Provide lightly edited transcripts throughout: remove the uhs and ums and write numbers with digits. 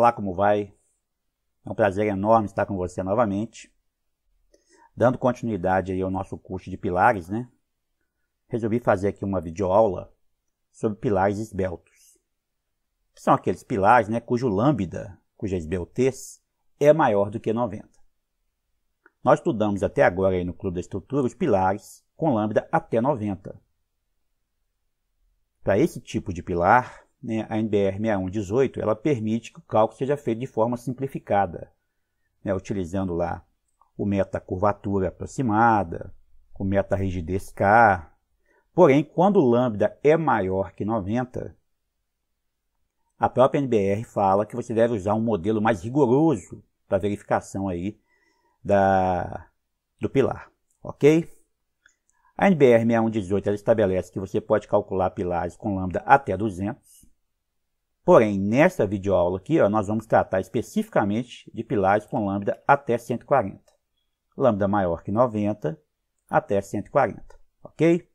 Olá, como vai? É um prazer enorme estar com você novamente. Dando continuidade aí ao nosso curso de pilares, né? Resolvi fazer aqui uma videoaula sobre pilares esbeltos. Que são aqueles pilares, né, cuja esbeltez é maior do que 90. Nós estudamos até agora aí no Clube da Estrutura os pilares com lambda até 90. Para esse tipo de pilar, né, a NBR 6118 ela permite que o cálculo seja feito de forma simplificada, né, utilizando lá o método da curvatura aproximada, o método da rigidez K. Porém, quando o lambda é maior que 90, a própria NBR fala que você deve usar um modelo mais rigoroso para verificação aí do pilar, ok? A NBR 6118 ela estabelece que você pode calcular pilares com lambda até 200. Porém, nessa videoaula aqui, nós vamos tratar especificamente de pilares com lambda até 140. Lambda maior que 90 até 140, ok?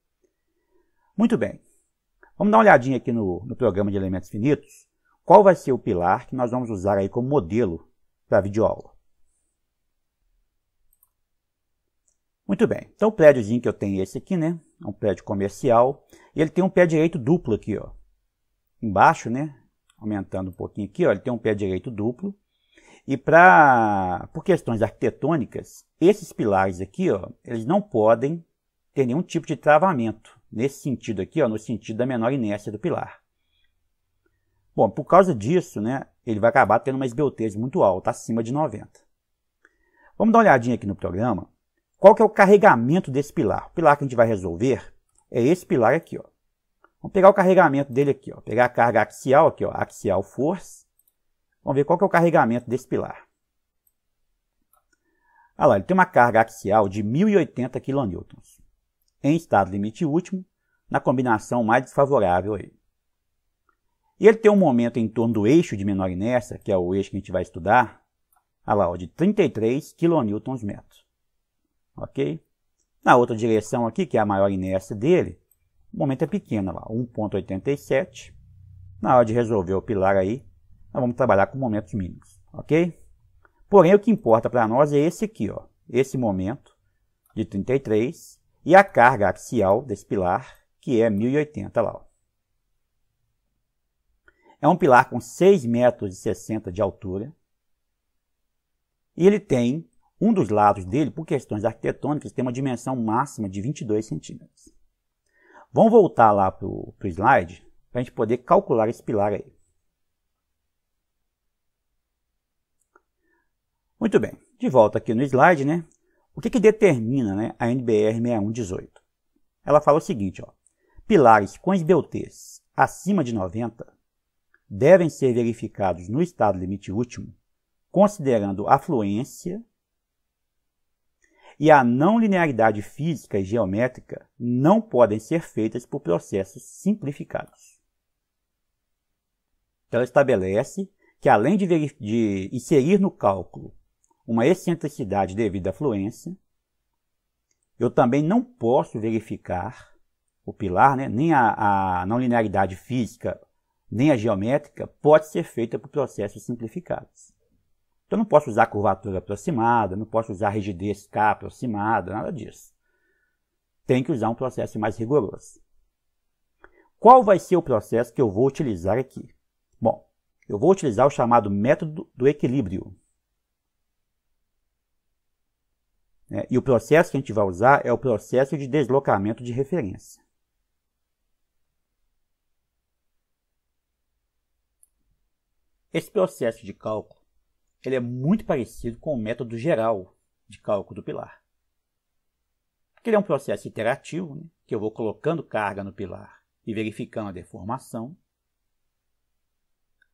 Muito bem. Vamos dar uma olhadinha aqui no programa de elementos finitos. Qual vai ser o pilar que nós vamos usar aí como modelo para a videoaula? Muito bem. Então, o prédiozinho que eu tenho é esse aqui, né? É um prédio comercial. E ele tem um pé direito duplo aqui, ó. Embaixo, né? Aumentando um pouquinho aqui, ó. Ele tem um pé direito duplo. E por questões arquitetônicas, esses pilares aqui, ó, eles não podem ter nenhum tipo de travamento. Nesse sentido aqui, ó, no sentido da menor inércia do pilar. Bom, por causa disso, né, ele vai acabar tendo uma esbeltez muito alta, acima de 90. Vamos dar uma olhadinha aqui no programa. Qual que é o carregamento desse pilar? O pilar que a gente vai resolver é esse pilar aqui, ó. Vamos pegar o carregamento dele aqui, ó. Pegar a carga axial aqui, ó, axial force. Vamos ver qual que é o carregamento desse pilar. Olha lá, ele tem uma carga axial de 1080 kN. Em estado limite último, na combinação mais desfavorável aí. E ele tem um momento em torno do eixo de menor inércia, que é o eixo que a gente vai estudar, olha lá, ó, de 33 kN/m. Ok? Na outra direção aqui, que é a maior inércia dele, o momento é pequeno, lá, 1,87. Na hora de resolver o pilar aí, nós vamos trabalhar com momentos mínimos, ok? Porém, o que importa para nós é esse aqui, ó, esse momento de 33 e a carga axial desse pilar, que é 1080 lá, ó. É um pilar com 6,60 metros de altura e ele tem um dos lados dele, por questões arquitetônicas, tem uma dimensão máxima de 22 centímetros. Vamos voltar lá para o slide para a gente poder calcular esse pilar aí. Muito bem, de volta aqui no slide, né? O que determina, né, a NBR 6118? Ela fala o seguinte, ó, pilares com esbeltez acima de 90 devem ser verificados no estado limite último, considerando a fluência e a não linearidade física e geométrica não podem ser feitas por processos simplificados. Ela estabelece que, além de inserir no cálculo uma excentricidade devido à fluência, eu também não posso verificar o pilar, né, nem a não linearidade física, nem a geométrica, pode ser feita por processos simplificados. Então, eu não posso usar curvatura aproximada, não posso usar rigidez K aproximada, nada disso. Tem que usar um processo mais rigoroso. Qual vai ser o processo que eu vou utilizar aqui? Bom, eu vou utilizar o chamado método do equilíbrio. E o processo que a gente vai usar é o processo de deslocamento de referência. Esse processo de cálculo ele é muito parecido com o método geral de cálculo do pilar. Porque ele é um processo iterativo, né, que eu vou colocando carga no pilar e verificando a deformação.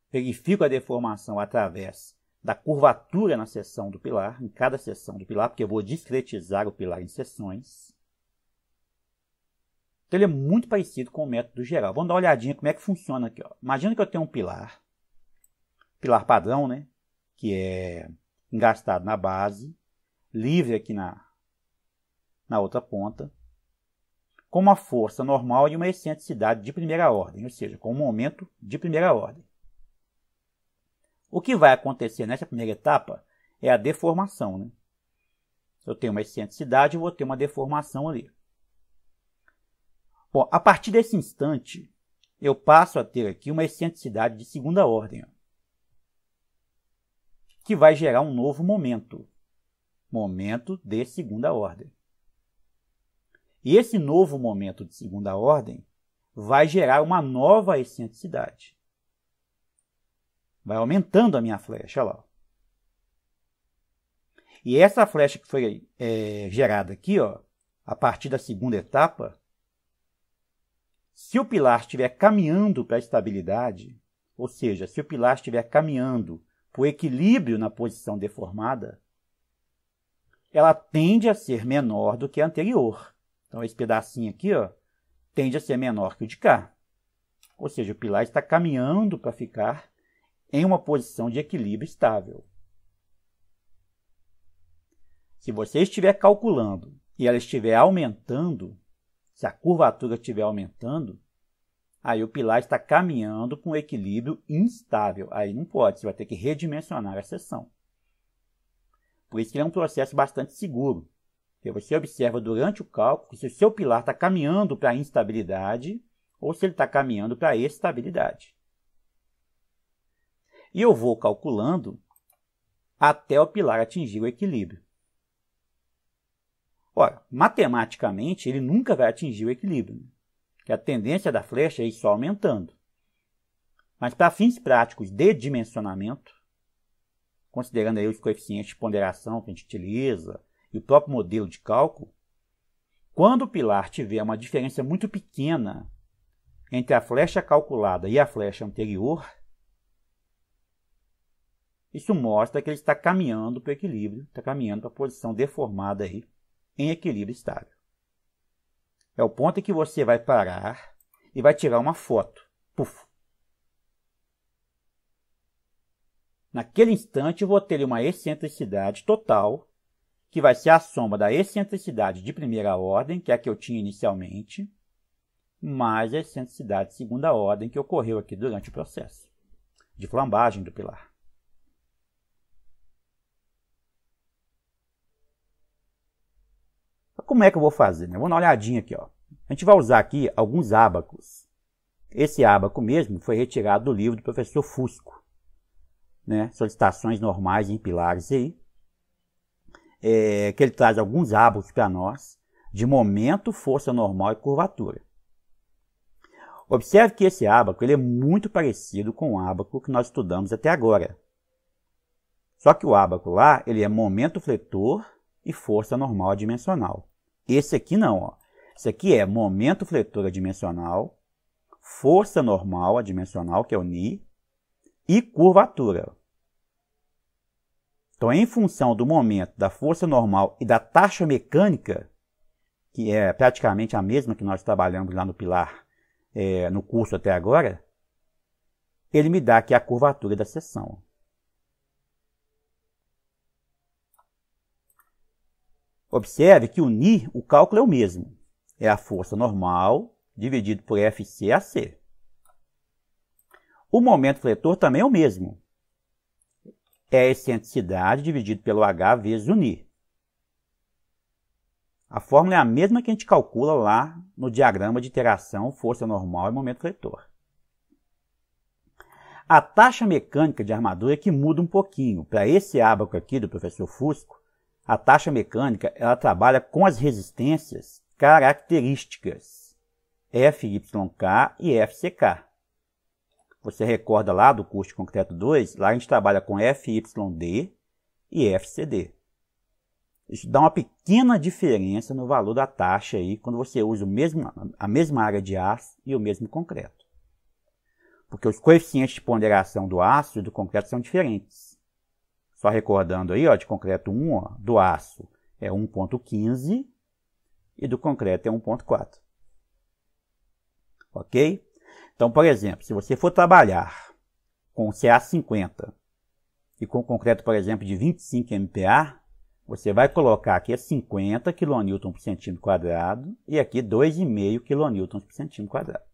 Verifico a deformação através da curvatura na seção do pilar, em cada seção do pilar, porque eu vou discretizar o pilar em seções. Então ele é muito parecido com o método geral. Vamos dar uma olhadinha como é que funciona aqui, ó. Imagina que eu tenho um pilar padrão, né, que é engastado na base, livre aqui na outra ponta, com uma força normal e uma excentricidade de primeira ordem, ou seja, com um momento de primeira ordem. O que vai acontecer nessa primeira etapa é a deformação, né? Eu tenho uma excentricidade e vou ter uma deformação ali. Bom, a partir desse instante, eu passo a ter aqui uma excentricidade de segunda ordem, ó, que vai gerar um novo momento. Momento de segunda ordem. E esse novo momento de segunda ordem vai gerar uma nova excentricidade. Vai aumentando a minha flecha, olha lá. E essa flecha que foi gerada aqui, ó, a partir da segunda etapa, se o pilar estiver caminhando para a estabilidade, ou seja, se o pilar estiver caminhando para o equilíbrio na posição deformada, ela tende a ser menor do que a anterior. Então, esse pedacinho aqui, ó, tende a ser menor que o de cá. Ou seja, o pilar está caminhando para ficar em uma posição de equilíbrio estável. Se você estiver calculando e ela estiver aumentando, se a curvatura estiver aumentando, aí o pilar está caminhando para um equilíbrio instável. Aí não pode, você vai ter que redimensionar a seção. Por isso que ele é um processo bastante seguro. Porque você observa durante o cálculo se o seu pilar está caminhando para a instabilidade ou se ele está caminhando para a estabilidade. E eu vou calculando até o pilar atingir o equilíbrio. Ora, matematicamente, ele nunca vai atingir o equilíbrio, né? Porque a tendência da flecha é ir só aumentando. Mas para fins práticos de dimensionamento, considerando aí os coeficientes de ponderação que a gente utiliza e o próprio modelo de cálculo, quando o pilar tiver uma diferença muito pequena entre a flecha calculada e a flecha anterior, isso mostra que ele está caminhando para o equilíbrio, está caminhando para a posição deformada aí, em equilíbrio estável. É o ponto em que você vai parar e vai tirar uma foto. Puf. Naquele instante, eu vou ter uma excentricidade total, que vai ser a soma da excentricidade de primeira ordem, que é a que eu tinha inicialmente, mais a excentricidade de segunda ordem que ocorreu aqui durante o processo de flambagem do pilar. Como é que eu vou fazer? Vamos dar uma olhadinha aqui, ó. A gente vai usar aqui alguns ábacos. Esse ábaco mesmo foi retirado do livro do professor Fusco, né? Solicitações normais em pilares aí. Que ele traz alguns ábacos para nós de momento, força normal e curvatura. Observe que esse ábaco ele é muito parecido com o ábaco que nós estudamos até agora. Só que o ábaco lá ele é momento fletor e força normal adimensional. Esse aqui não, ó. Esse aqui é momento fletor adimensional, força normal adimensional, que é o Ni, e curvatura. Então, em função do momento, da força normal e da taxa mecânica, que é praticamente a mesma que nós trabalhamos lá no pilar, no curso até agora, ele me dá aqui a curvatura da seção. Observe que o Ni, o cálculo é o mesmo. É a força normal dividido por FCAC. O momento fletor também é o mesmo. É a excentricidade dividido pelo H vezes o Ni. A fórmula é a mesma que a gente calcula lá no diagrama de interação força normal e momento fletor. A taxa mecânica de armadura é que muda um pouquinho. Para esse ábaco aqui do professor Fusco, a taxa mecânica ela trabalha com as resistências características FYK e FCK. Você recorda lá do curso de concreto 2, lá a gente trabalha com FYD e FCD. Isso dá uma pequena diferença no valor da taxa aí quando você usa a mesma área de aço e o mesmo concreto. Porque os coeficientes de ponderação do aço e do concreto são diferentes. Só recordando aí, ó, de concreto 1, ó, do aço é 1,15 e do concreto é 1,4. Ok? Então, por exemplo, se você for trabalhar com CA50 e com concreto, por exemplo, de 25 MPa, você vai colocar aqui 50 kN por centímetro quadrado e aqui 2,5 kN por centímetro quadrado.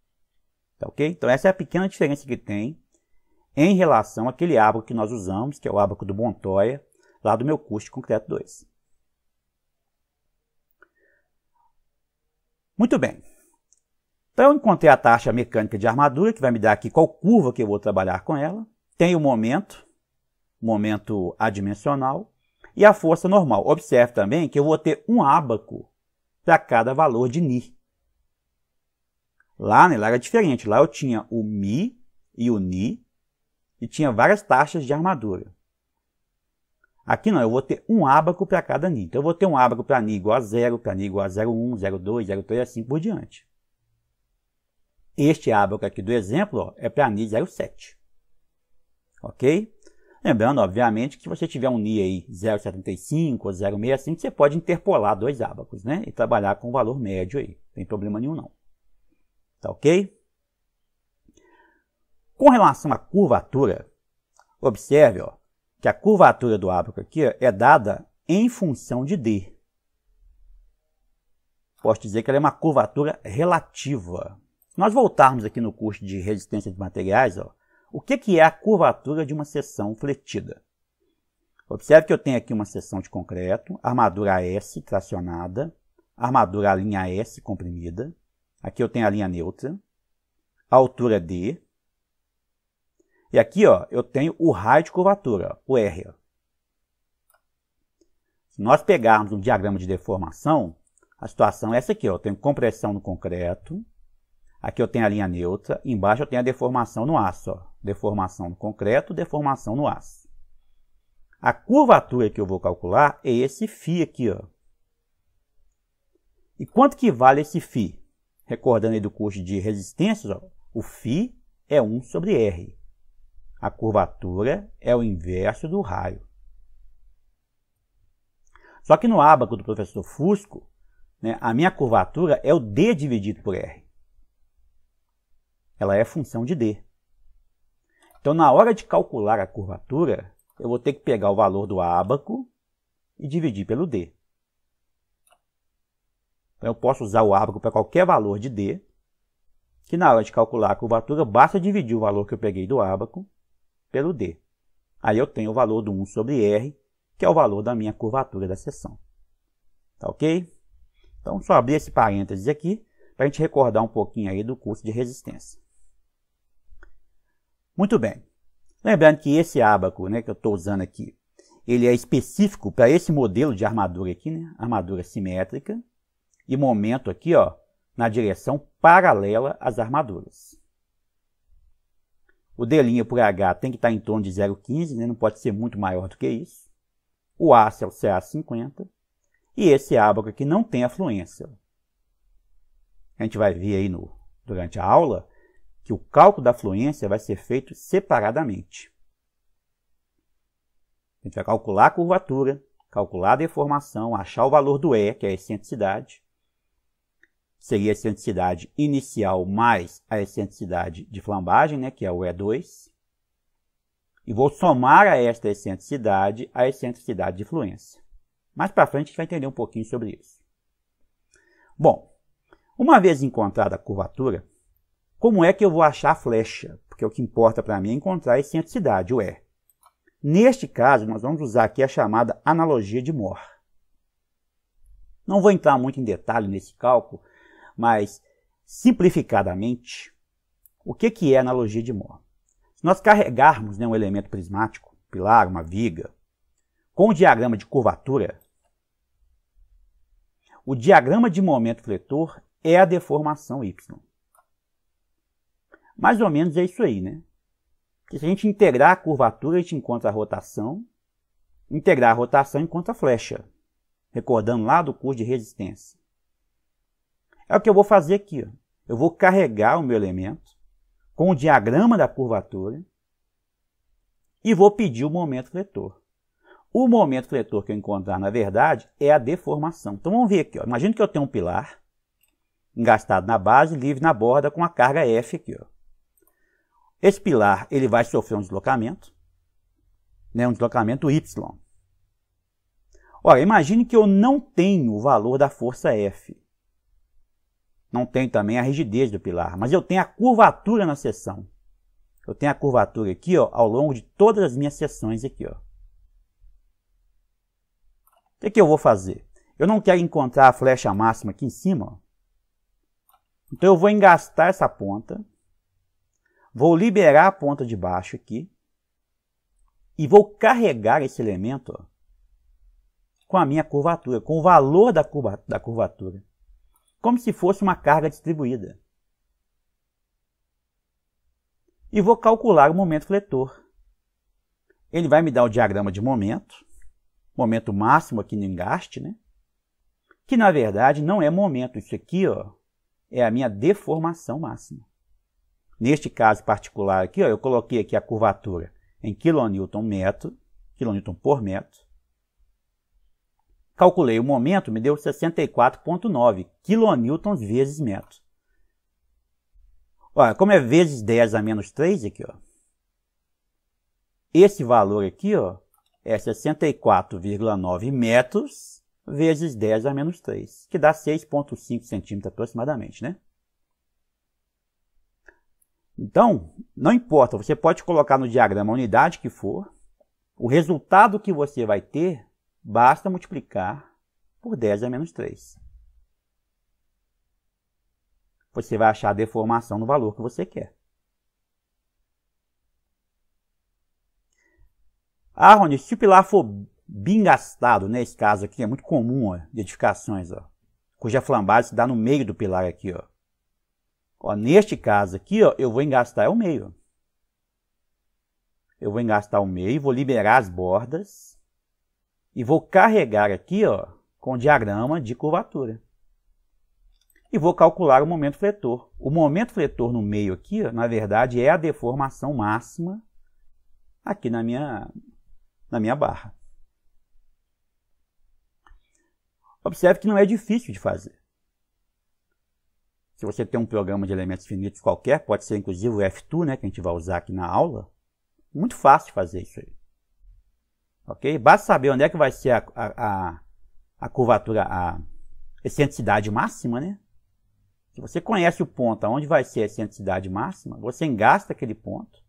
Tá ok? Então, essa é a pequena diferença que tem em relação àquele ábaco que nós usamos, que é o ábaco do Montoya, lá do meu curso de Concreto 2. Muito bem. Então, eu encontrei a taxa mecânica de armadura, que vai me dar aqui qual curva que eu vou trabalhar com ela. Tem o momento adimensional e a força normal. Observe também que eu vou ter um ábaco para cada valor de Ni. Lá era diferente. Lá eu tinha o Mi e o Ni e tinha várias taxas de armadura. Aqui não, eu vou ter um ábaco para cada Ni. Então, eu vou ter um ábaco para Ni igual a 0, para Ni igual a 0,1, 0,2, 0,3 e assim por diante. Este ábaco aqui do exemplo ó, é para Ni 0,7. Ok? Lembrando, obviamente, que se você tiver um Ni aí 0,75 ou 0,65, você pode interpolar dois ábacos, né? E trabalhar com o valor médio aí. Não tem problema nenhum, não. Tá ok? Com relação à curvatura, observe ó, que a curvatura do ábaco aqui ó, é dada em função de D. Posso dizer que ela é uma curvatura relativa. Se nós voltarmos aqui no curso de resistência de materiais, ó, o que é a curvatura de uma seção fletida? Observe que eu tenho aqui uma seção de concreto, armadura S tracionada, armadura a linha S comprimida, aqui eu tenho a linha neutra, a altura D, e aqui ó, eu tenho o raio de curvatura, o R. Ó. Se nós pegarmos um diagrama de deformação, a situação é essa aqui, ó, eu tenho compressão no concreto, aqui eu tenho a linha neutra, embaixo eu tenho a deformação no aço. Ó. Deformação no concreto, deformação no aço. A curvatura que eu vou calcular é esse φ aqui. Ó. E quanto que vale esse φ? Recordando aí do curso de resistências, ó, o φ é 1 sobre R. A curvatura é o inverso do raio. Só que no ábaco do professor Fusco, né, a minha curvatura é o D dividido por R. Ela é função de D. Então, na hora de calcular a curvatura, eu vou ter que pegar o valor do ábaco e dividir pelo D. Então, eu posso usar o ábaco para qualquer valor de D, que na hora de calcular a curvatura, basta dividir o valor que eu peguei do ábaco pelo D. Aí eu tenho o valor do 1 sobre R, que é o valor da minha curvatura da seção. Tá ok? Então, só abrir esse parênteses aqui, para a gente recordar um pouquinho aí do curso de resistência. Muito bem. Lembrando que esse ábaco, né, que eu estou usando aqui, ele é específico para esse modelo de armadura aqui, né, armadura simétrica, e momento aqui, ó, na direção paralela às armaduras. O D' por H tem que estar em torno de 0,15, né, não pode ser muito maior do que isso. O aço é o CA50, e esse ábaco aqui não tem afluência. A gente vai ver aí durante a aula que o cálculo da fluência vai ser feito separadamente. A gente vai calcular a curvatura, calcular a deformação, achar o valor do E, que é a excentricidade. Seria a excentricidade inicial mais a excentricidade de flambagem, né, que é o E2. E vou somar a esta excentricidade a excentricidade de fluência. Mais para frente a gente vai entender um pouquinho sobre isso. Bom, uma vez encontrada a curvatura, como é que eu vou achar a flecha? Porque o que importa para mim é encontrar a excentricidade, o E. Neste caso, nós vamos usar aqui a chamada analogia de Mohr. Não vou entrar muito em detalhe nesse cálculo, mas, simplificadamente, o que é a analogia de Mohr? Se nós carregarmos, né, um elemento prismático, um pilar, uma viga, com o diagrama de curvatura, o diagrama de momento fletor é a deformação Y. Mais ou menos é isso aí, né? Porque se a gente integrar a curvatura, a gente encontra a rotação. Integrar a rotação, encontra a flecha. Recordando lá do curso de resistência. É o que eu vou fazer aqui. Ó. Eu vou carregar o meu elemento com o diagrama da curvatura e vou pedir o momento fletor. O momento fletor que eu encontrar, na verdade, é a deformação. Então, vamos ver aqui. Ó. Imagina que eu tenho um pilar engastado na base, livre na borda, com a carga F aqui. Ó. Esse pilar ele vai sofrer um deslocamento, né, um deslocamento Y. Ora, imagine que eu não tenho o valor da força F. Não tenho também a rigidez do pilar, mas eu tenho a curvatura na seção. eu tenho a curvatura aqui, ó, ao longo de todas as minhas seções aqui, ó. O que eu vou fazer? Eu não quero encontrar a flecha máxima aqui em cima, ó. Então eu vou engastar essa ponta, vou liberar a ponta de baixo aqui e vou carregar esse elemento, ó, com a minha curvatura, com o valor da curvatura, como se fosse uma carga distribuída. E vou calcular o momento fletor. Ele vai me dar o diagrama de momento máximo aqui no engaste, né? Que na verdade não é momento, isso aqui, ó, é a minha deformação máxima. Neste caso particular aqui, ó, eu coloquei aqui a curvatura em kN/metro, kN por metro. Calculei o momento, me deu 64,9 kN vezes metro. Olha, como é vezes 10 a menos 3 aqui, ó. Esse valor aqui, ó, é 64,9 metros vezes 10 a menos 3, que dá 6,5 centímetros aproximadamente, né? Então, não importa, você pode colocar no diagrama a unidade que for, o resultado que você vai ter, basta multiplicar por 10 a menos 3. Você vai achar a deformação no valor que você quer. Ah, Rony, se o pilar for bem gastado, nesse caso aqui, é muito comum, ó, de edificações, ó, cuja flambagem se dá no meio do pilar aqui, ó. Ó, neste caso aqui, ó, eu vou engastar o meio. Eu vou engastar o meio, vou liberar as bordas e vou carregar aqui, ó, com o diagrama de curvatura. E vou calcular o momento fletor. O momento fletor no meio aqui, ó, na verdade, é a deformação máxima aqui na minha barra. Observe que não é difícil de fazer. Se você tem um programa de elementos finitos qualquer, pode ser inclusive o F2, né, que a gente vai usar aqui na aula, muito fácil de fazer isso aí. Ok? Basta saber onde é que vai ser a curvatura, a excentricidade máxima, né? Se você conhece o ponto onde vai ser a excentricidade máxima, você engasta aquele ponto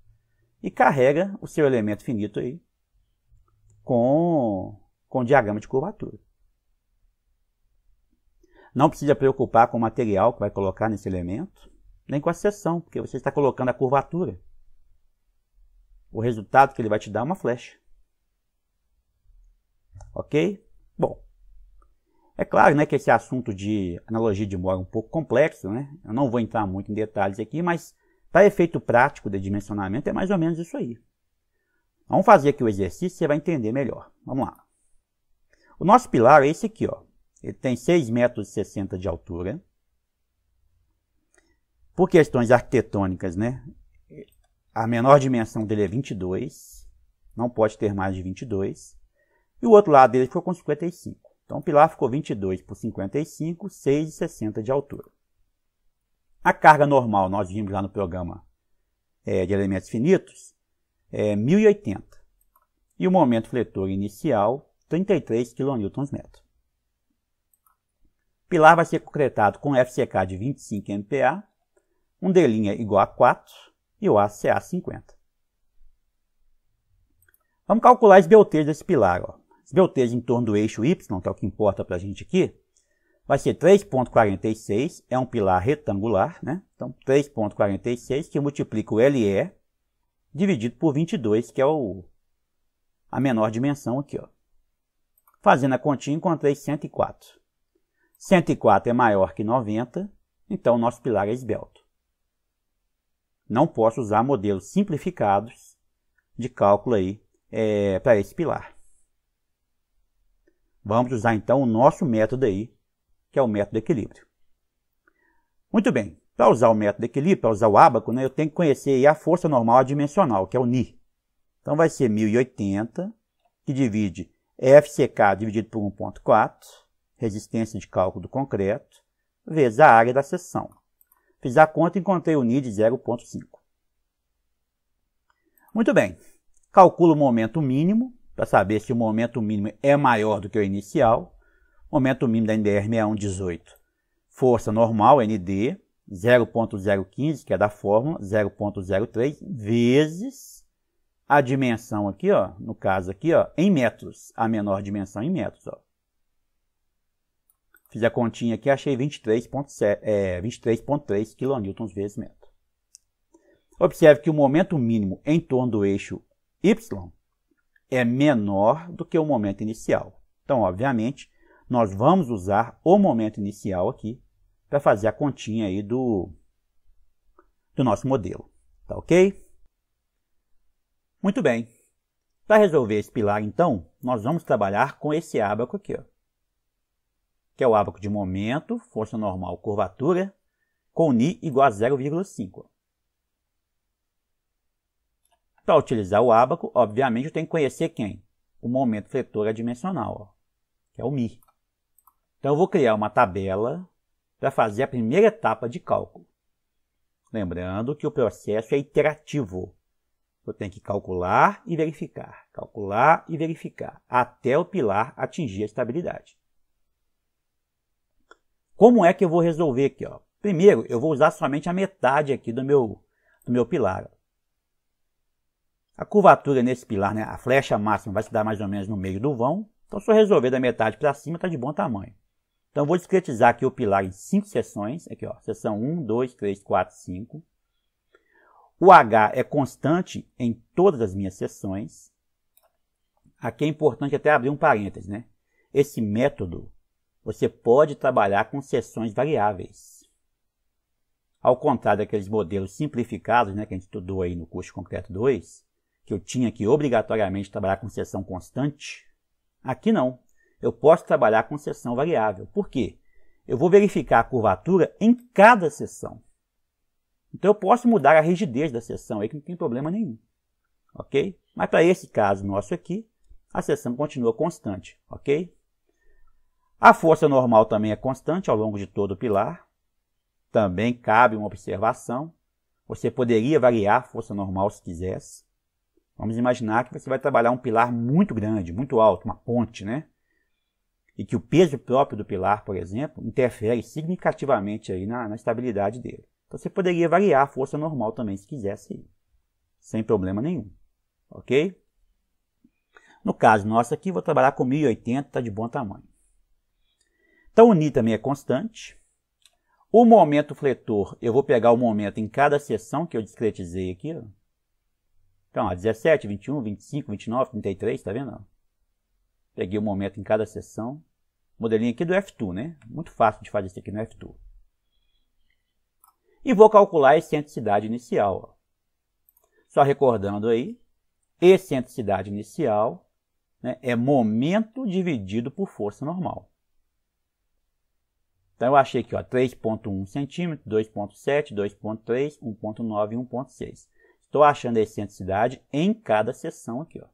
e carrega o seu elemento finito aí com o diagrama de curvatura. Não precisa preocupar com o material que vai colocar nesse elemento, nem com a seção, porque você está colocando a curvatura. O resultado que ele vai te dar é uma flecha. Ok? Bom, é claro, né, que esse assunto de analogia de Moore é um pouco complexo, né? Eu não vou entrar muito em detalhes aqui, mas para efeito prático de dimensionamento é mais ou menos isso aí. Vamos fazer aqui o exercício, você vai entender melhor. Vamos lá. O nosso pilar é esse aqui, ó. Ele tem 6,60 metros de altura. Por questões arquitetônicas, né? A menor dimensão dele é 22. Não pode ter mais de 22. E o outro lado dele ficou com 55. Então o pilar ficou 22 por 55, 6,60 de altura. A carga normal, nós vimos lá no programa de elementos finitos, é 1080. E o momento fletor inicial, 33 kN/m. O pilar vai ser concretado com FCK de 25 MPa, um D' igual a 4 e o ACA 50. Vamos calcular as belteiras desse pilar. Ó. As belteiras em torno do eixo Y, que é o que importa para a gente aqui, vai ser 3,46, é um pilar retangular, né? Então 3,46 que multiplica o LE dividido por 22, que é a menor dimensão aqui. Ó. Fazendo a continha, encontrei 104. 104 é maior que 90, então o nosso pilar é esbelto. Não posso usar modelos simplificados de cálculo aí para esse pilar. Vamos usar então o nosso método aí, que é o método de equilíbrio. Muito bem, para usar o método de equilíbrio, para usar o ábaco, né, eu tenho que conhecer aí a força normal adimensional, que é o Ni. Então vai ser 1080, que divide FCK dividido por 1,4, resistência de cálculo do concreto, vezes a área da seção. Fiz a conta e encontrei o Ni de 0,5. Muito bem, calculo o momento mínimo, para saber se o momento mínimo é maior do que o inicial. O momento mínimo da NDR 6118, força normal, ND, 0,015, que é da fórmula, 0,03, vezes a dimensão aqui, ó, no caso aqui, ó, em metros, a menor dimensão em metros, ó. Fiz a continha aqui, achei 23,3 kN vezes metro. Observe que o momento mínimo em torno do eixo Y é menor do que o momento inicial. Então, obviamente, nós vamos usar o momento inicial aqui para fazer a continha aí do nosso modelo. Tá ok? Muito bem. Para resolver esse pilar, então, nós vamos trabalhar com esse ábaco aqui, ó, que é o ábaco de momento, força normal, curvatura, com Ni igual a 0,5. Para utilizar o ábaco, obviamente, eu tenho que conhecer quem? O momento fletor adimensional, ó, que é o Mi. Então, eu vou criar uma tabela para fazer a primeira etapa de cálculo. Lembrando que o processo é iterativo. Eu tenho que calcular e verificar, até o pilar atingir a estabilidade. Como é que eu vou resolver aqui? Ó? Primeiro, eu vou usar somente a metade aqui do meu pilar. A curvatura nesse pilar, né, a flecha máxima vai se dar mais ou menos no meio do vão. Então, se eu resolver da metade para cima, está de bom tamanho. Então, eu vou discretizar aqui o pilar em 5 seções. Aqui, ó, seção 1, 2, 3, 4, 5. O H é constante em todas as minhas seções. Aqui é importante até abrir um parênteses, né? Esse método, você pode trabalhar com seções variáveis. Ao contrário daqueles modelos simplificados, né, que a gente estudou aí no curso de Concreto 2, que eu tinha que obrigatoriamente trabalhar com seção constante, aqui não. Eu posso trabalhar com seção variável. Por quê? Eu vou verificar a curvatura em cada seção. Então, eu posso mudar a rigidez da seção aí, que não tem problema nenhum. Ok? Mas para esse caso nosso aqui, a seção continua constante. Ok? A força normal também é constante ao longo de todo o pilar. Também cabe uma observação. Você poderia variar a força normal se quisesse. Vamos imaginar que você vai trabalhar um pilar muito grande, muito alto, uma ponte, né? E que o peso próprio do pilar, por exemplo, interfere significativamente aí na estabilidade dele. Então, você poderia variar a força normal também, se quisesse, sem problema nenhum. Ok? No caso nosso aqui, vou trabalhar com 1080, está de bom tamanho. Então, o Ni também é constante. O momento fletor, eu vou pegar o momento em cada seção que eu discretizei aqui. Ó. Então, ó, 17, 21, 25, 29, 33, tá vendo? Peguei o momento em cada seção. Modelinho aqui do F2, né? Muito fácil de fazer isso aqui no F2. E vou calcular a excentricidade inicial. Ó. Só recordando aí, excentricidade inicial, né, é momento dividido por força normal. Então, eu achei aqui 3,1 cm, 2,7, 2,3, 1,9 e 1,6. Estou achando a excentricidade em cada seção aqui. Ó.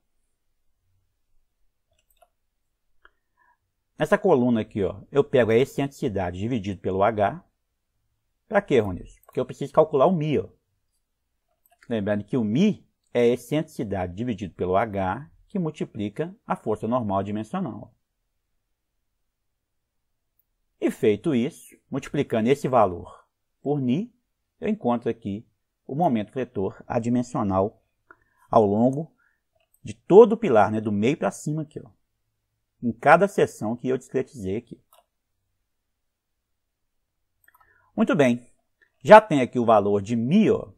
Nessa coluna aqui, ó, eu pego a excentricidade dividido pelo H. Para quê, Ronilson? Porque eu preciso calcular o Mi. Ó. Lembrando que o Mi é a excentricidade dividido pelo H, que multiplica a força normal dimensional. E feito isso, multiplicando esse valor por Ni, eu encontro aqui o momento fletor adimensional ao longo de todo o pilar, né, do meio para cima aqui, ó, em cada seção que eu discretizei aqui. Muito bem, já tem aqui o valor de Mi. Ó.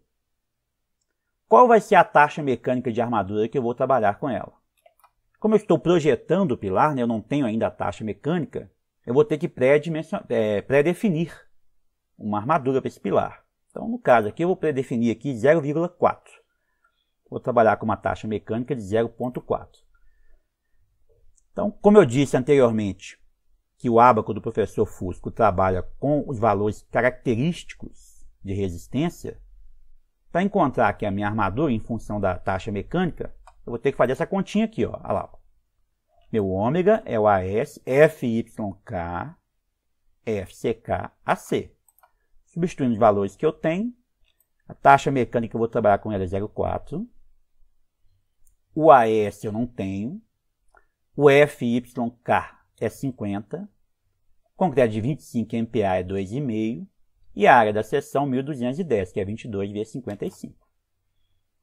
Qual vai ser a taxa mecânica de armadura que eu vou trabalhar com ela? Como eu estou projetando o pilar, né, eu não tenho ainda a taxa mecânica, eu vou ter que pré-definir uma armadura para esse pilar. Então, no caso aqui, eu vou pré-definir aqui 0,4. Vou trabalhar com uma taxa mecânica de 0,4. Então, como eu disse anteriormente, que o ábaco do professor Fusco trabalha com os valores característicos de resistência, para encontrar aqui a minha armadura em função da taxa mecânica, eu vou ter que fazer essa continha aqui, ó. Olha lá. Meu ômega é o AS, FYK, FCK, AC. Substituindo os valores que eu tenho, a taxa mecânica que eu vou trabalhar com ela é 0,4. O AS eu não tenho. O FYK é 50. Concreto de 25 MPa é 2,5. E a área da seção 1.210, que é 22 vezes 55.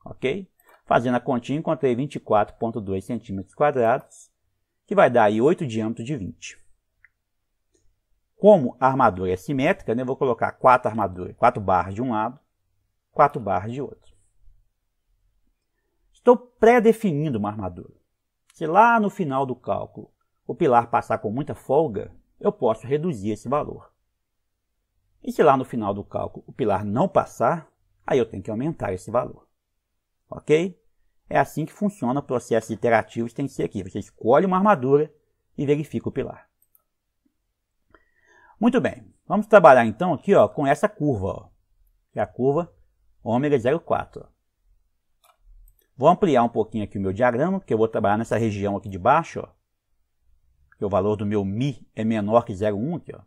Ok? Fazendo a continha, encontrei 24,2 centímetros quadrados, que vai dar aí 8 diâmetros de 20. Como a armadura é simétrica, né, eu vou colocar 4 barras de um lado, 4 barras de outro. Estou pré-definindo uma armadura. Se lá no final do cálculo o pilar passar com muita folga, eu posso reduzir esse valor. E se lá no final do cálculo o pilar não passar, aí eu tenho que aumentar esse valor. Ok? É assim que funciona o processo iterativo, tem que ser aqui. Você escolhe uma armadura e verifica o pilar. Muito bem, vamos trabalhar então aqui ó, com essa curva, ó, que é a curva ômega 0,4. Vou ampliar um pouquinho aqui o meu diagrama, porque eu vou trabalhar nessa região aqui de baixo, ó, que o valor do meu μ é menor que 0,1 aqui, ó.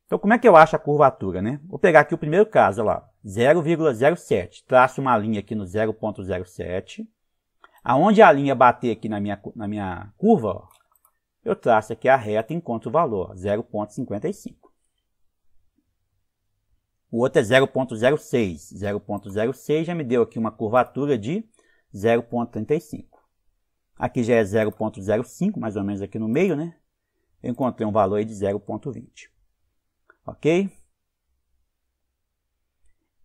Então, como é que eu acho a curvatura, né? Vou pegar aqui o primeiro caso, olha lá, 0,07. Traço uma linha aqui no 0,07. Aonde a linha bater aqui na minha curva, ó, eu traço aqui a reta e encontro o valor, 0,55. O outro é 0,06. 0,06 já me deu aqui uma curvatura de 0,35. Aqui já é 0,05, mais ou menos aqui no meio, né? Eu encontrei um valor aí de 0,20. Ok?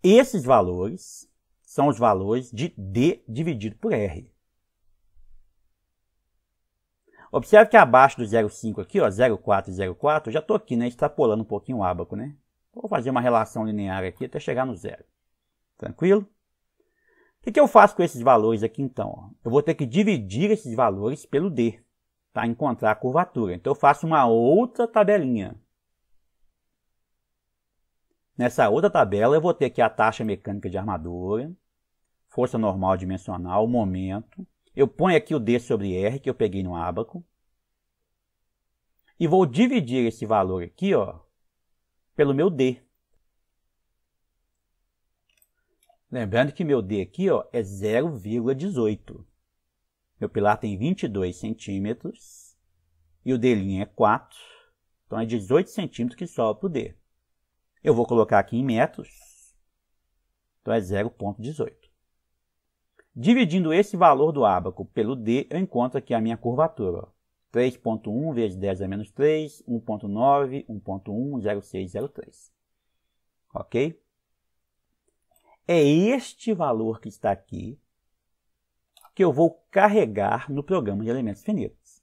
Esses valores são os valores de D dividido por R. Observe que abaixo do 0,5 aqui, ó, 0,4 e 0,4, eu já estou aqui, né, extrapolando um pouquinho o ábaco, né? Vou fazer uma relação linear aqui até chegar no zero. Tranquilo? O que eu faço com esses valores aqui, então? Eu vou ter que dividir esses valores pelo D, para encontrar a curvatura. Então, eu faço uma outra tabelinha. Nessa outra tabela, eu vou ter aqui a taxa mecânica de armadura, força normal dimensional, momento. Eu ponho aqui o D sobre R, que eu peguei no ábaco. E vou dividir esse valor aqui, ó, pelo meu D. Lembrando que meu D aqui, ó, é 0,18. Meu pilar tem 22 centímetros e o D' é 4. Então, é 18 centímetros que sobra para o D. Eu vou colocar aqui em metros. Então, é 0,18. Dividindo esse valor do ábaco pelo D, eu encontro aqui a minha curvatura. 3,1 vezes 10 a menos 3, 1,9, 1,1, 0,6, 0,3. Ok? É este valor que está aqui que eu vou carregar no programa de elementos finitos.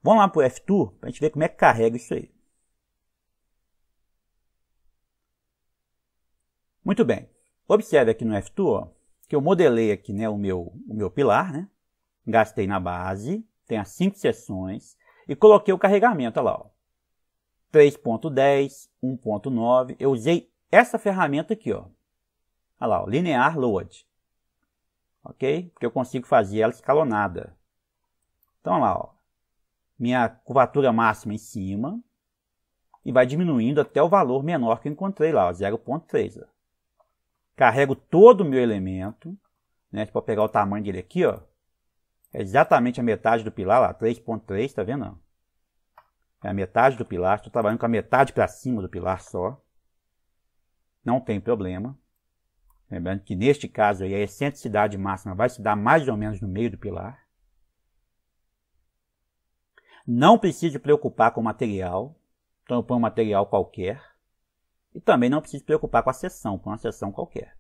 Vamos lá para o F2 para a gente ver como é que carrega isso aí. Muito bem. Observe aqui no F2, ó, que eu modelei aqui, né, o meu pilar, né? Gastei na base, tem as 5 seções e coloquei o carregamento, olha lá, 3.10, 1.9. Eu usei essa ferramenta aqui, ó. Olha lá, ó, Linear Load. Ok? Porque eu consigo fazer ela escalonada. Então, olha lá, ó, minha curvatura máxima em cima e vai diminuindo até o valor menor que eu encontrei lá, 0.3. Carrego todo o meu elemento, né? Para pegar o tamanho dele aqui, ó, é exatamente a metade do pilar, lá, 3.3, tá vendo? É a metade do pilar, estou trabalhando com a metade para cima do pilar só. Não tem problema. Lembrando que neste caso aí a excentricidade máxima vai se dar mais ou menos no meio do pilar. Não preciso me preocupar com o material, então eu ponho um material qualquer. E também não preciso me preocupar com a seção, com uma seção qualquer.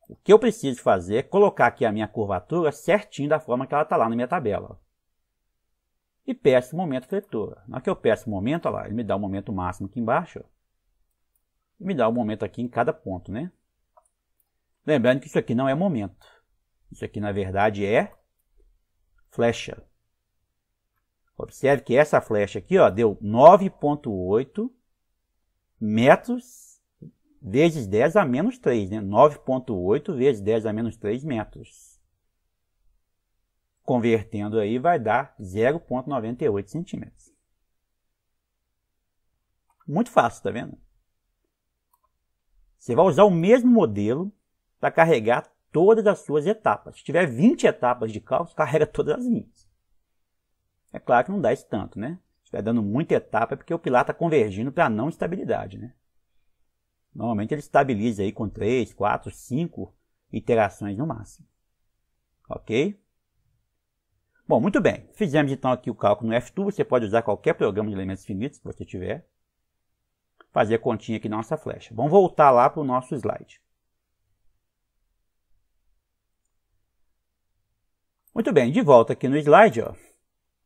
O que eu preciso fazer é colocar aqui a minha curvatura certinho da forma que ela está lá na minha tabela. E peço o momento fletor. Na hora que eu peço o momento, olha lá, ele me dá o momento máximo aqui embaixo. E me dá o momento aqui em cada ponto, né? Lembrando que isso aqui não é momento. Isso aqui, na verdade, é flecha. Observe que essa flecha aqui, ó, deu 9,8 metros vezes 10 a menos 3, né? 9,8 vezes 10 a menos 3 metros. Convertendo aí vai dar 0,98 centímetros. Muito fácil, tá vendo? Você vai usar o mesmo modelo para carregar todas as suas etapas. Se tiver 20 etapas de cálculo, carrega todas as 20. É claro que não dá isso tanto, né? Se estiver dando muita etapa, é porque o pilar está convergindo para não estabilidade, né? Normalmente ele estabiliza aí com 3, 4, 5 iterações no máximo. Ok? Bom, muito bem. Fizemos então aqui o cálculo no F2. Você pode usar qualquer programa de elementos finitos que você tiver. Fazer a continha aqui na nossa flecha. Vamos voltar lá para o nosso slide. Muito bem, de volta aqui no slide, ó,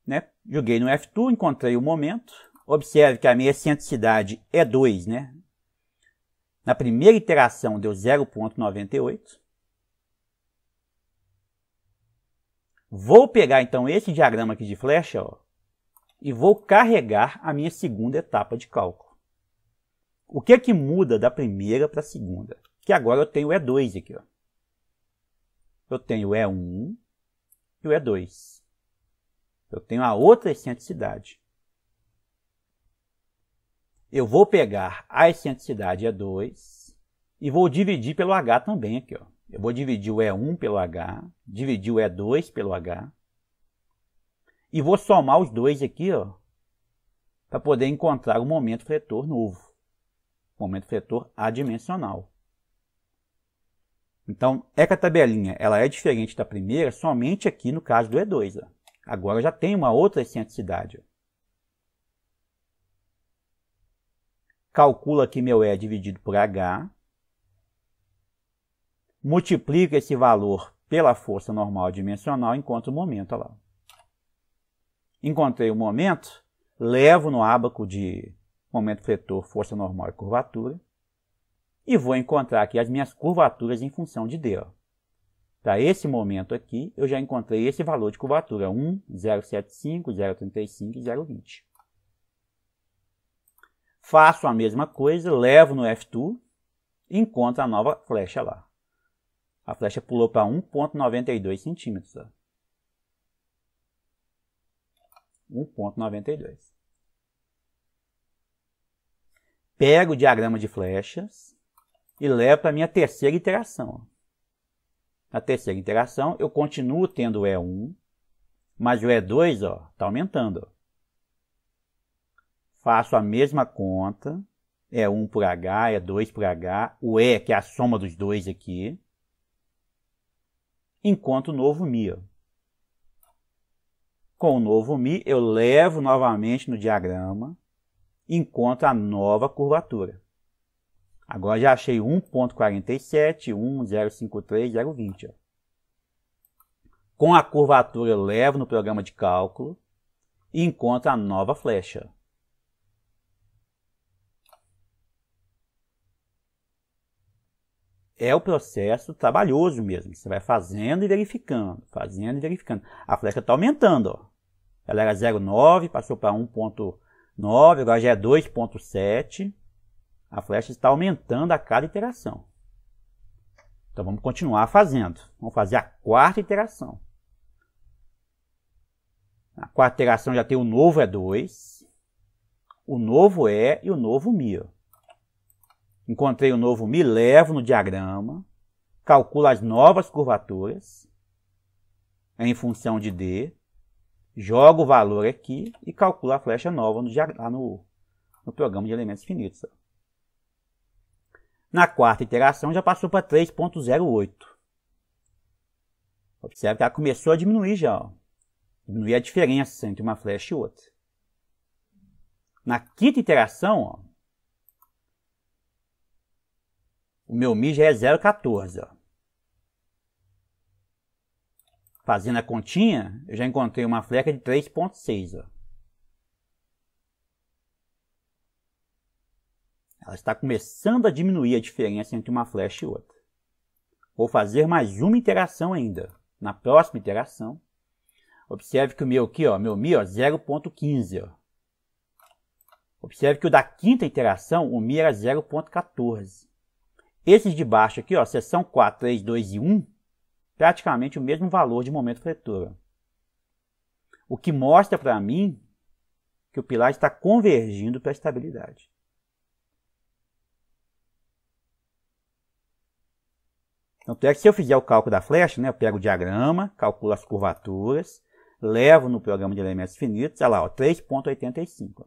né? Joguei no F2, encontrei o momento. Observe que a minha excentricidade é 2, né? Na primeira iteração deu 0,98. Vou pegar então esse diagrama aqui de flecha, ó, e vou carregar a minha segunda etapa de cálculo. O que é que muda da primeira para a segunda? Que agora eu tenho o E2 aqui, ó. Eu tenho o E1 e o E2. Eu tenho a outra excentricidade. Eu vou pegar a excentricidade E2 e vou dividir pelo H também aqui, ó. Eu vou dividir o E1 pelo H, dividir o E2 pelo H. E vou somar os dois aqui, ó, para poder encontrar o momento fletor novo. Momento fletor adimensional. Então, é que a tabelinha ela é diferente da primeira somente aqui no caso do E2. Ó. Agora eu já tenho uma outra excentricidade. Ó. Calculo aqui meu E dividido por H. Multiplico esse valor pela força normal dimensional e encontro o momento. Olha lá. Encontrei o momento, levo no ábaco de momento fletor, força normal e curvatura. E vou encontrar aqui as minhas curvaturas em função de D. Para esse momento aqui, eu já encontrei esse valor de curvatura. 1, 0,75, 0,35 e 0,20. Faço a mesma coisa, levo no F2 e encontro a nova flecha lá. A flecha pulou para 1,92 centímetros. 1,92. Pego o diagrama de flechas e levo para a minha terceira iteração. Na terceira iteração, eu continuo tendo o E1, mas o E2 está aumentando. Ó. Faço a mesma conta, E1 por H, E2 por H, o E, que é a soma dos dois aqui. Encontro o novo Mi. Ó. Com o novo Mi, eu levo novamente no diagrama, encontro a nova curvatura. Agora já achei 1,47, 1, 0,53, 0,20. Ó. Com a curvatura eu levo no programa de cálculo e encontro a nova flecha. É o processo trabalhoso mesmo. Você vai fazendo e verificando, fazendo e verificando. A flecha está aumentando. Ó. Ela era 0,9, passou para 1,9, agora já é 2,7. A flecha está aumentando a cada iteração. Então vamos continuar fazendo. Vamos fazer a quarta iteração. Na quarta iteração já tem o novo E2, o novo E e o novo Mi. Ó. Encontrei o novo Mi, levo no diagrama, calculo as novas curvaturas em função de D, jogo o valor aqui e calculo a flecha nova no programa de elementos finitos. Na quarta iteração já passou para 3,08. Observe que ela começou a diminuir já. Ó. Diminuir a diferença entre uma flecha e outra. Na quinta iteração, ó, o meu Mi já é 0,14. Fazendo a continha, eu já encontrei uma flecha de 3,6. Ela está começando a diminuir a diferença entre uma flecha e outra. Vou fazer mais uma iteração ainda. Na próxima iteração, observe que o meu aqui, ó, meu Mi, 0,15. Observe que o da quinta iteração, o Mi era 0,14. Esses de baixo aqui, ó, seção 4, 3, 2 e 1, praticamente o mesmo valor de momento fletor. O que mostra para mim que o pilar está convergindo para a estabilidade. Tanto é que se eu fizer o cálculo da flecha, né, eu pego o diagrama, calculo as curvaturas, levo no programa de elementos finitos, olha lá, 3,85.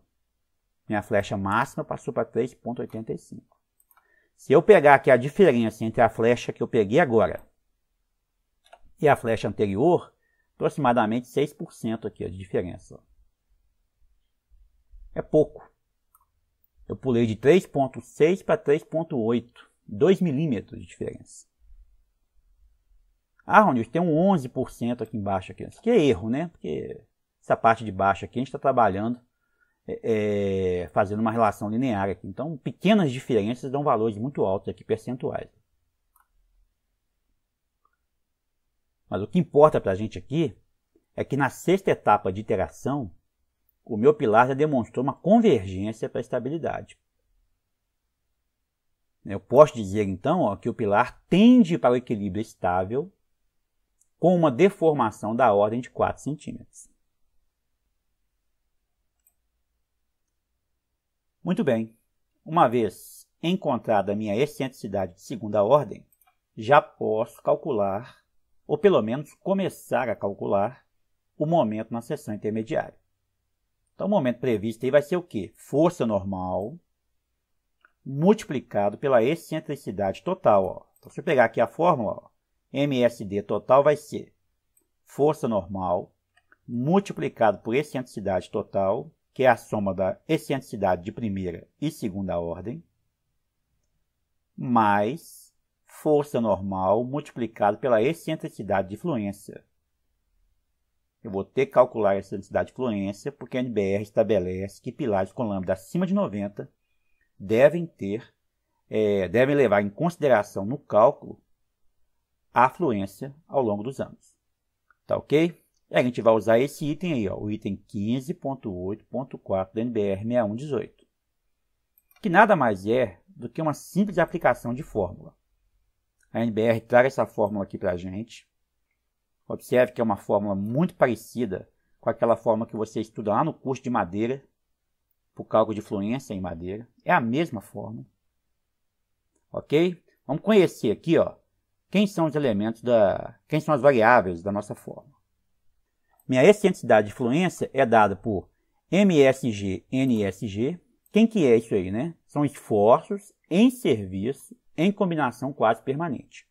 Minha flecha máxima passou para 3,85. Se eu pegar aqui a diferença entre a flecha que eu peguei agora e a flecha anterior, aproximadamente 6% aqui ó, de diferença. É pouco. Eu pulei de 3,6 para 3,8. 2 milímetros de diferença. Ah, Ronilson, tem um 11% aqui embaixo. Aqui. Isso aqui é erro, né? Porque essa parte de baixo aqui a gente está trabalhando, fazendo uma relação linear aqui. Então, pequenas diferenças dão valores muito altos aqui, percentuais. Mas o que importa para a gente aqui é que na sexta etapa de iteração, o meu pilar já demonstrou uma convergência para a estabilidade. Eu posso dizer, então, ó, que o pilar tende para o equilíbrio estável com uma deformação da ordem de 4 centímetros. Muito bem. Uma vez encontrada a minha excentricidade de segunda ordem, já posso calcular, ou pelo menos começar a calcular, o momento na seção intermediária. Então, o momento previsto aí vai ser o quê? Força normal multiplicado pela excentricidade total. Ó. Então, se eu pegar aqui a fórmula, ó, MSD total vai ser força normal multiplicado por excentricidade total, que é a soma da excentricidade de primeira e segunda ordem, mais força normal multiplicado pela excentricidade de fluência. Eu vou ter que calcular a excentricidade de fluência, porque a NBR estabelece que pilares com lambda acima de 90 devem levar em consideração no cálculo a fluência ao longo dos anos. Tá ok? E a gente vai usar esse item aí, ó, o item 15.8.4 da NBR 6118, que nada mais é do que uma simples aplicação de fórmula. A NBR traz essa fórmula aqui para a gente. Observe que é uma fórmula muito parecida com aquela fórmula que você estuda lá no curso de madeira, para o cálculo de fluência em madeira. É a mesma fórmula. Ok? Vamos conhecer aqui, ó, quem são os elementos quem são as variáveis da nossa fórmula. Minha excentricidade de fluência é dada por MSG, NSG. Quem que é isso aí, né? São esforços em serviço em combinação quase permanente.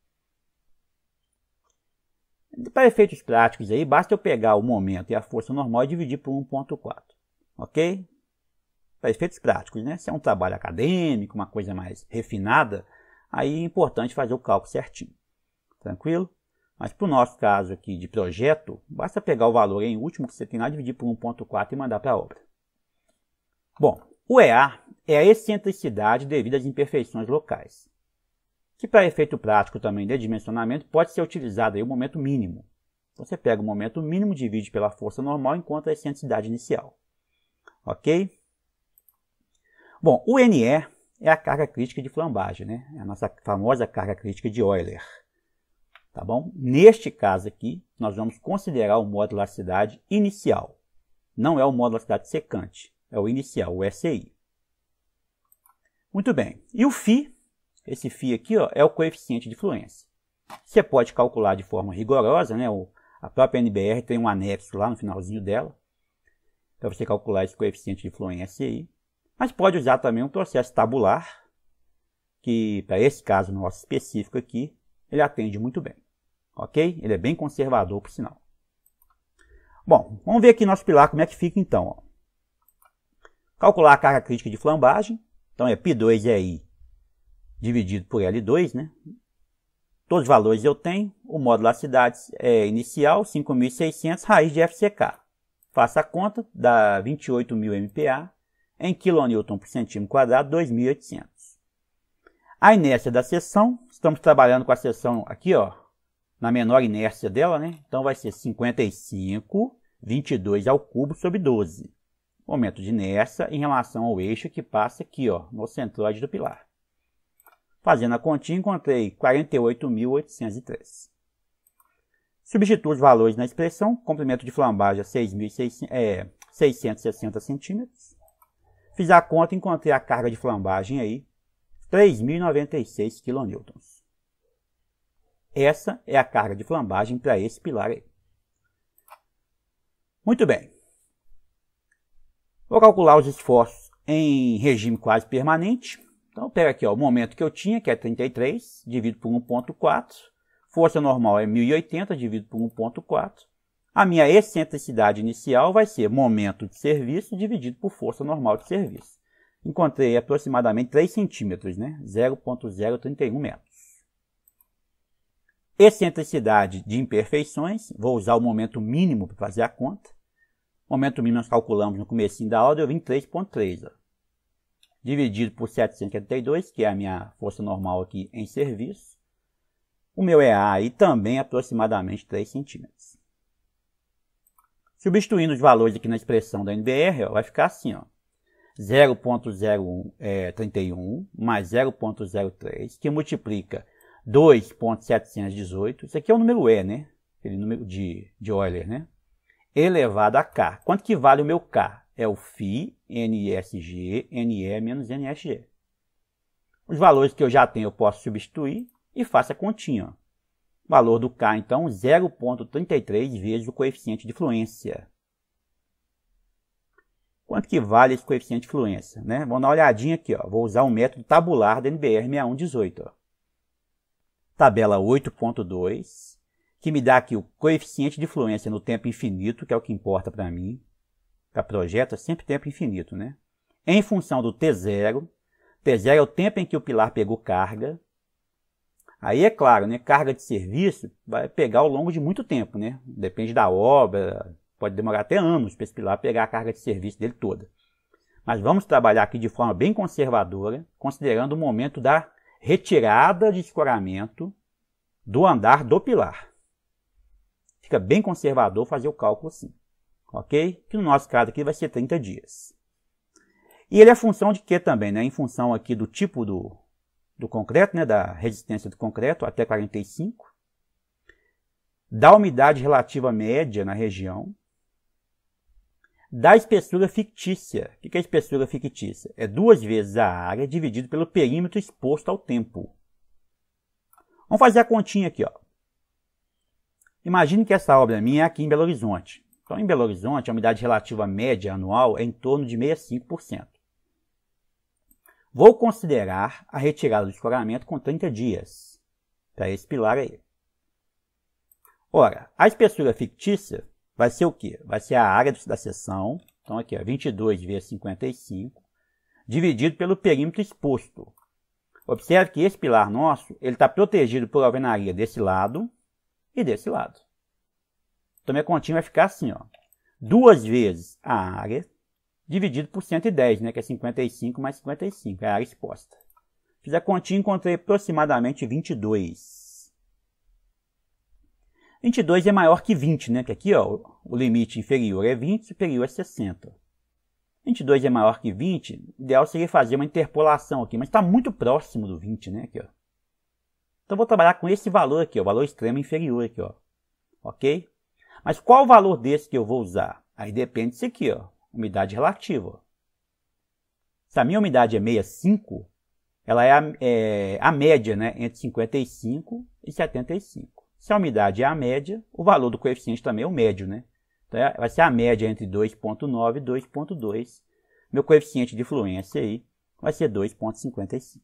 Para efeitos práticos aí, basta eu pegar o momento e a força normal e dividir por 1,4. Ok? Para efeitos práticos, né? Se é um trabalho acadêmico, uma coisa mais refinada, aí é importante fazer o cálculo certinho. Tranquilo? Mas para o nosso caso aqui de projeto, basta pegar o valor em último que você tem lá, dividir por 1,4 e mandar para a obra. Bom, o EA é a excentricidade devido às imperfeições locais, que para efeito prático também de dimensionamento pode ser utilizado aí o momento mínimo. Então, você pega o momento mínimo, divide pela força normal, encontra a excentricidade inicial. Ok? Bom, o NE é a carga crítica de flambagem, né? É a nossa famosa carga crítica de Euler. Tá bom? Neste caso aqui, nós vamos considerar o modo de elasticidade inicial. Não é o modo de elasticidade secante, é o inicial, o SI. Muito bem. E o φ, esse φ aqui, ó, é o coeficiente de fluência. Você pode calcular de forma rigorosa, né? A própria NBR tem um anexo lá no finalzinho dela, para você calcular esse coeficiente de fluência aí. Mas pode usar também um processo tabular, que para esse caso nosso específico aqui, ele atende muito bem. Ok? Ele é bem conservador, por sinal. Bom, vamos ver aqui nosso pilar como é que fica então. Ó. Calcular a carga crítica de flambagem. Então é π2EI dividido por L2, né? Todos os valores eu tenho. O módulo da cidade é inicial, 5.600, raiz de FCK. Faça a conta, dá 28.000 MPa. Em kN por centímetro quadrado, 2.800. A inércia da seção, estamos trabalhando com a seção aqui, ó, na menor inércia dela, né? Então vai ser 55, 22 ao cubo sobre 12. Momento de inércia em relação ao eixo que passa aqui, ó, no centroide do pilar. Fazendo a continha, encontrei 48.803. Substituo os valores na expressão, comprimento de flambagem a 660 centímetros. Fiz a conta e encontrei a carga de flambagem aí, 3.096 kN. Essa é a carga de flambagem para esse pilar aí. Muito bem. Vou calcular os esforços em regime quase permanente. Então, eu pego aqui ó, o momento que eu tinha, que é 33, divido por 1,4. Força normal é 1080, divido por 1,4. A minha excentricidade inicial vai ser momento de serviço dividido por força normal de serviço. Encontrei aproximadamente 3 centímetros, né? 0,031 metros. Excentricidade de imperfeições, vou usar o momento mínimo para fazer a conta. O momento mínimo nós calculamos no comecinho da aula, deu 23,3. Dividido por 772, que é a minha força normal aqui em serviço. O meu EA aí também é aproximadamente 3 centímetros. Substituindo os valores aqui na expressão da NBR, ó, vai ficar assim, ó. 0,031 mais 0,03, que multiplica 2,718. Isso aqui é o número E, né? Aquele número de Euler, né? Elevado a K. Quanto que vale o meu K? É o φ, NSG, NE menos NSG. Os valores que eu já tenho eu posso substituir e faço a continha. Ó. Valor do K, então, 0,33 vezes o coeficiente de fluência. Quanto que vale esse coeficiente de fluência? Né? Vamos dar uma olhadinha aqui. Ó. Vou usar o método tabular da NBR 6118. Ó. Tabela 8.2, que me dá aqui o coeficiente de fluência no tempo infinito, que é o que importa para mim. Para projeto é sempre tempo infinito, né? Em função do T0. T0 é o tempo em que o pilar pegou carga. Aí é claro, né? Carga de serviço vai pegar ao longo de muito tempo, né? Depende da obra, pode demorar até anos para esse pilar pegar a carga de serviço dele toda. Mas vamos trabalhar aqui de forma bem conservadora, considerando o momento da retirada de escoramento do andar do pilar. Fica bem conservador fazer o cálculo assim. Ok? Que no nosso caso aqui vai ser 30 dias. E ele é função de quê também? Né? Em função aqui do tipo do concreto, né? Da resistência do concreto, até 45. Da umidade relativa média na região. Da espessura fictícia. O que é a espessura fictícia? É 2 vezes a área dividido pelo perímetro exposto ao tempo. Vamos fazer a continha aqui. Ó. Imagine que essa obra minha é aqui em Belo Horizonte. Então, em Belo Horizonte, a umidade relativa média anual é em torno de 65%. Vou considerar a retirada do escoramento com 30 dias, para esse pilar aí. Ora, a espessura fictícia vai ser o quê? Vai ser a área da seção, então aqui, ó, 22 vezes 55, dividido pelo perímetro exposto. Observe que esse pilar nosso, ele está protegido por alvenaria desse lado e desse lado. Então, minha continha vai ficar assim, ó. 2 vezes a área, dividido por 110, né? Que é 55 mais 55, é a área exposta. Fiz a continha e encontrei aproximadamente 22. 22 é maior que 20, né? Que aqui, ó, o limite inferior é 20, superior é 60. 22 é maior que 20, o ideal seria fazer uma interpolação aqui, mas está muito próximo do 20, né? Aqui, ó. Então, vou trabalhar com esse valor aqui, ó, o valor extremo inferior aqui, ó. Ok? Mas qual o valor desse que eu vou usar? Aí depende disso aqui, ó, umidade relativa. Se a minha umidade é 65, ela é a média, né, entre 55 e 75. Se a umidade é a média, o valor do coeficiente também é o médio, né? Então, vai ser a média entre 2,9 e 2,2. Meu coeficiente de fluência aí vai ser 2,55.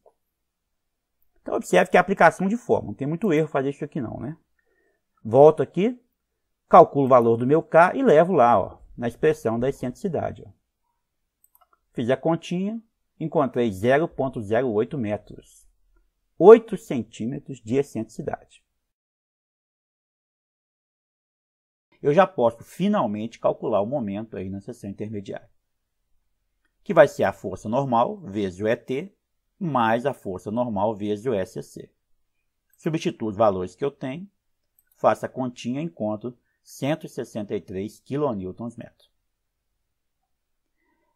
Então, observe que é a aplicação de fórmula. Não tem muito erro fazer isso aqui não, né? Volto aqui. Calculo o valor do meu K e levo lá, ó, na expressão da excentricidade. Ó. Fiz a continha, encontrei 0,08 metros. 8 centímetros de excentricidade. Eu já posso finalmente calcular o momento aí na seção intermediária. Que vai ser a força normal vezes o ET, mais a força normal vezes o SC. Substituo os valores que eu tenho, faço a continha e encontro 163 kN/m.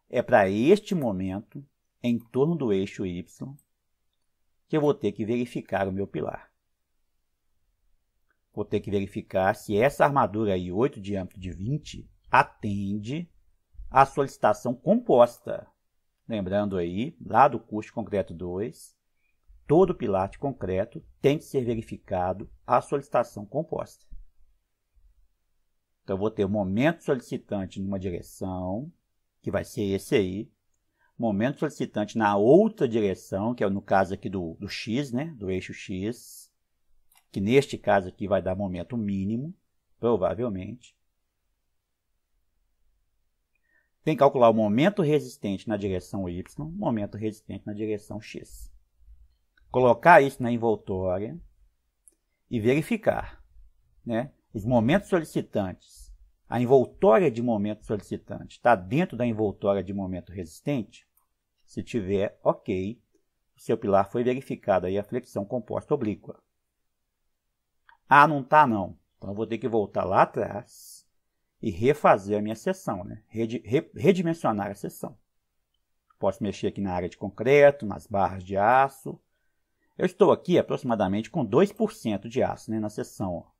É para este momento, em torno do eixo Y, que eu vou ter que verificar o meu pilar. Vou ter que verificar se essa armadura aí, 8 diâmetro de 20, atende à solicitação composta. Lembrando aí, lá do curso de concreto 2, todo pilar de concreto tem que ser verificado a solicitação composta. Então, eu vou ter o momento solicitante numa direção, que vai ser esse aí. Momento solicitante na outra direção, que é no caso aqui do X, né? Do eixo X. Que neste caso aqui vai dar momento mínimo, provavelmente. Tem que calcular o momento resistente na direção Y, momento resistente na direção X. Colocar isso na envoltória e verificar, né? Os momentos solicitantes, a envoltória de momento solicitante está dentro da envoltória de momento resistente? Se tiver, ok, o seu pilar foi verificado aí a flexão composta oblíqua. Ah, não está não. Então eu vou ter que voltar lá atrás e refazer a minha seção, né? Redimensionar a seção. Posso mexer aqui na área de concreto, nas barras de aço. Eu estou aqui aproximadamente com 2% de aço, né, na seção. Ó.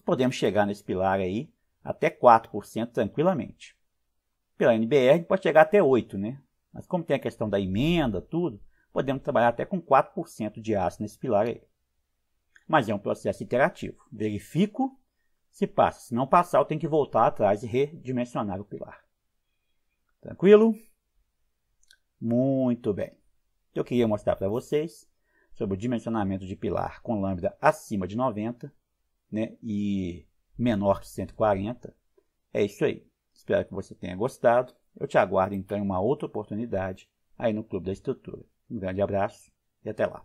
Podemos chegar nesse pilar aí até 4% tranquilamente. Pela NBR pode chegar até 8%, né? Mas como tem a questão da emenda, tudo, podemos trabalhar até com 4% de aço nesse pilar aí. Mas é um processo iterativo. Verifico se passa. Se não passar, eu tenho que voltar atrás e redimensionar o pilar. Tranquilo? Muito bem. Eu queria mostrar para vocês sobre o dimensionamento de pilar com lambda acima de 90, né, e menor que 140. É isso aí. Espero que você tenha gostado. Eu te aguardo então em uma outra oportunidade aí no Clube da Estrutura. Um grande abraço e até lá.